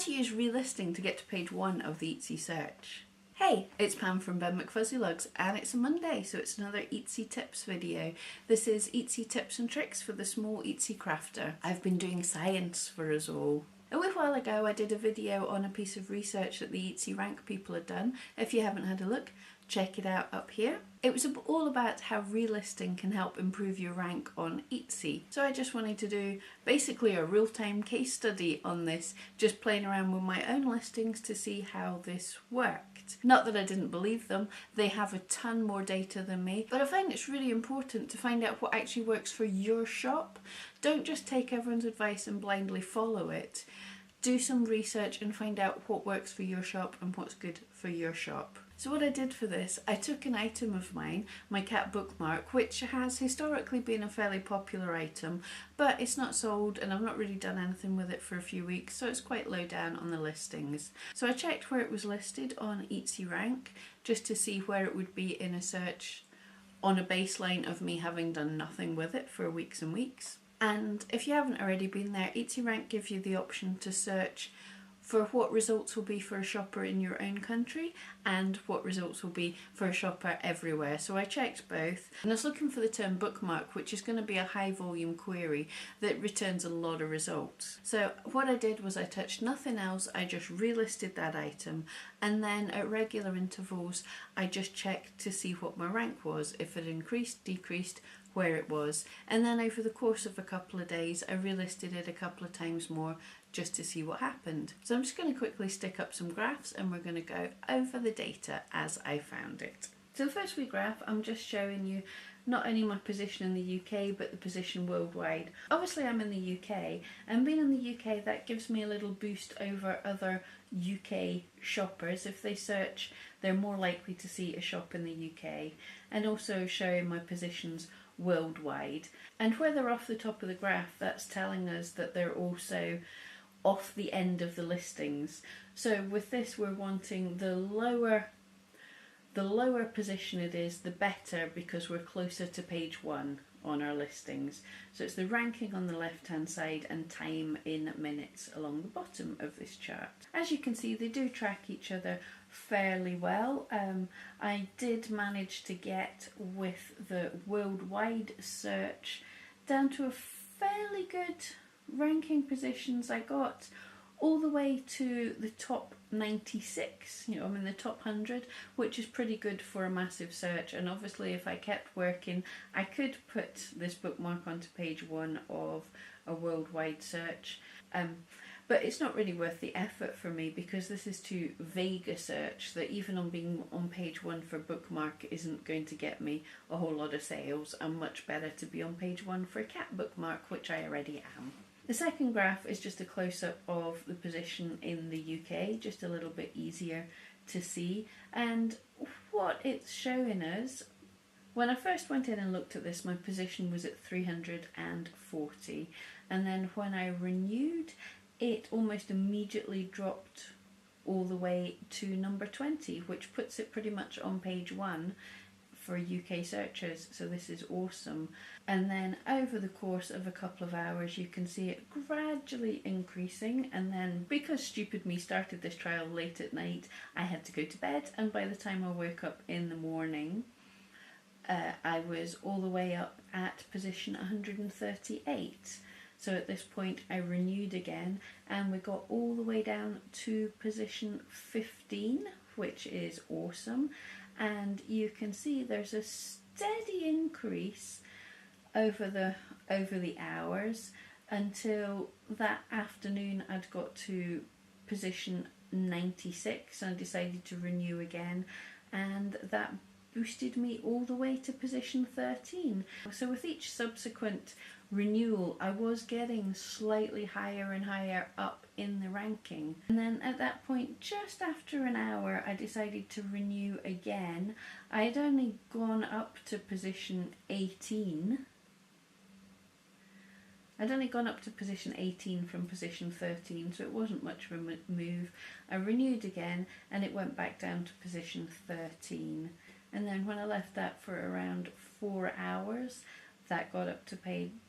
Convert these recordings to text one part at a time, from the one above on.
to use relisting to get to page 1 of the Etsy search. Hey, it's Pam from Ben McFuzzyLugs, and it's a Monday, so it's another Etsy tips video. This is Etsy tips and tricks for the small Etsy crafter. I've been doing science for us all. A wee while ago I did a video on a piece of research that the Etsy rank people had done. If you haven't had a look, check it out up here. It was all about how relisting can help improve your rank on Etsy. So I just wanted to do basically a real-time case study on this, just playing around with my own listings to see how this worked. Not that I didn't believe them, they have a ton more data than me, but I find it's really important to find out what actually works for your shop. Don't just take everyone's advice and blindly follow it. Do some research and find out what works for your shop and what's good for your shop. So what I did for this, I took an item of mine, my cat bookmark, which has historically been a fairly popular item, but it's not sold and I've not really done anything with it for a few weeks, so it's quite low down on the listings. So I checked where it was listed on Etsy Rank, just to see where it would be in a search on a baseline of me having done nothing with it for weeks and weeks. And if you haven't already been there, Etsy Rank gives you the option to search for what results will be for a shopper in your own country and what results will be for a shopper everywhere. So I checked both, and I was looking for the term bookmark, which is going to be a high volume query that returns a lot of results. So what I did was I touched nothing else, I just relisted that item, and then at regular intervals I just checked to see what my rank was, if it increased, decreased, where it was, and then over the course of a couple of days I relisted it a couple of times more just to see what happened. So I'm just going to quickly stick up some graphs and we're going to go over the data as I found it. So the first wee graph, I'm just showing you not only my position in the UK but the position worldwide. Obviously I'm in the UK, and being in the UK that gives me a little boost over other UK shoppers. If they search, they're more likely to see a shop in the UK, and also showing my positions worldwide. And where they're off the top of the graph, that's telling us that they're also off the end of the listings. So with this we're wanting the lower position it is, the better, because we're closer to page 1 on our listings. So it's the ranking on the left hand side and time in minutes along the bottom of this chart. As you can see, they do track each other fairly well. I did manage to get with the worldwide search down to a fairly good ranking positions. I got all the way to the top 96, I'm in the top 100, which is pretty good for a massive search. And obviously if I kept working, I could put this bookmark onto page 1 of a worldwide search. But it's not really worth the effort for me, because this is too vague a search that even on being on page 1 for bookmark isn't going to get me a whole lot of sales. I'm much better to be on page 1 for a cat bookmark, which I already am. The second graph is just a close-up of the position in the UK, just a little bit easier to see. And what it's showing us, when I first went in and looked at this, my position was at 340, and then when I renewed, it almost immediately dropped all the way to number 20, which puts it pretty much on page 1 for UK searchers, so this is awesome. And then over the course of a couple of hours you can see it gradually increasing, and then because stupid me started this trial late at night, I had to go to bed, and by the time I woke up in the morning I was all the way up at position 138. So at this point I renewed again and we got all the way down to position 15, which is awesome. And you can see there's a steady increase over the hours until that afternoon I'd got to position 96 and I decided to renew again, and that boosted me all the way to position 13. So with each subsequent renewal I was getting slightly higher and higher up in the ranking, and then at that point, just after an hour, I decided to renew again. I had only gone up to position 18. I'd only gone up to position 18 from position 13, so it wasn't much of a move. I renewed again and it went back down to position 13. And then when I left that for around 4 hours, that got up to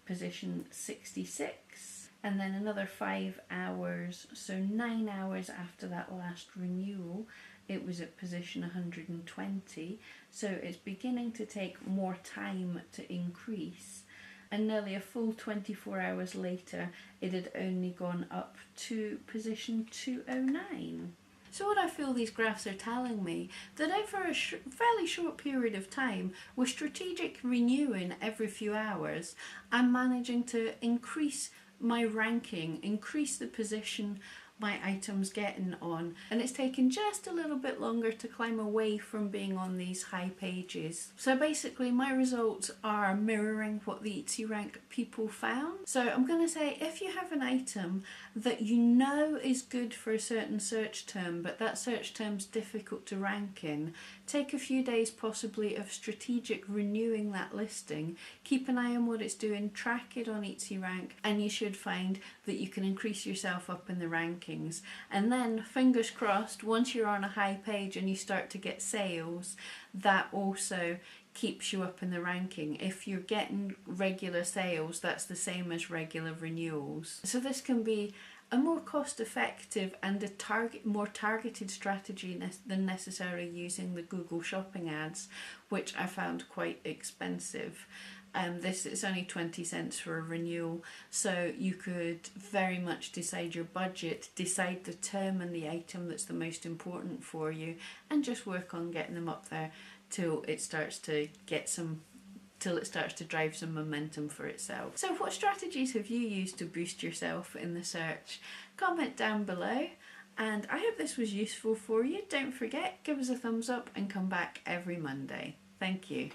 position 66. and then another 5 hours, so 9 hours after that last renewal it was at position 120, so it's beginning to take more time to increase, and nearly a full 24 hours later it had only gone up to position 209. So what I feel these graphs are telling me, that over a fairly short period of time, with strategic renewing every few hours, I'm managing to increase my ranking, increase the position my items getting on, and it's taken just a little bit longer to climb away from being on these high pages. So basically my results are mirroring what the Etsy Rank people found. So I'm going to say, if you have an item that you know is good for a certain search term, but that search term's difficult to rank in, take a few days possibly of strategic renewing that listing, keep an eye on what it's doing, track it on Etsy Rank, and you should find that you can increase yourself up in the rankings. And then, fingers crossed, once you're on a high page and you start to get sales, that also keeps you up in the ranking. If you're getting regular sales, that's the same as regular renewals. So this can be a more cost-effective and more targeted strategy than necessarily using the Google shopping ads, which I found quite expensive. This is only 20 cents for a renewal, so you could very much decide your budget, decide the term and the item that's the most important for you, and just work on getting them up there till it starts to drive some momentum for itself. So what strategies have you used to boost yourself in the search? Comment down below, and I hope this was useful for you. Don't forget, give us a thumbs up and come back every Monday. Thank you.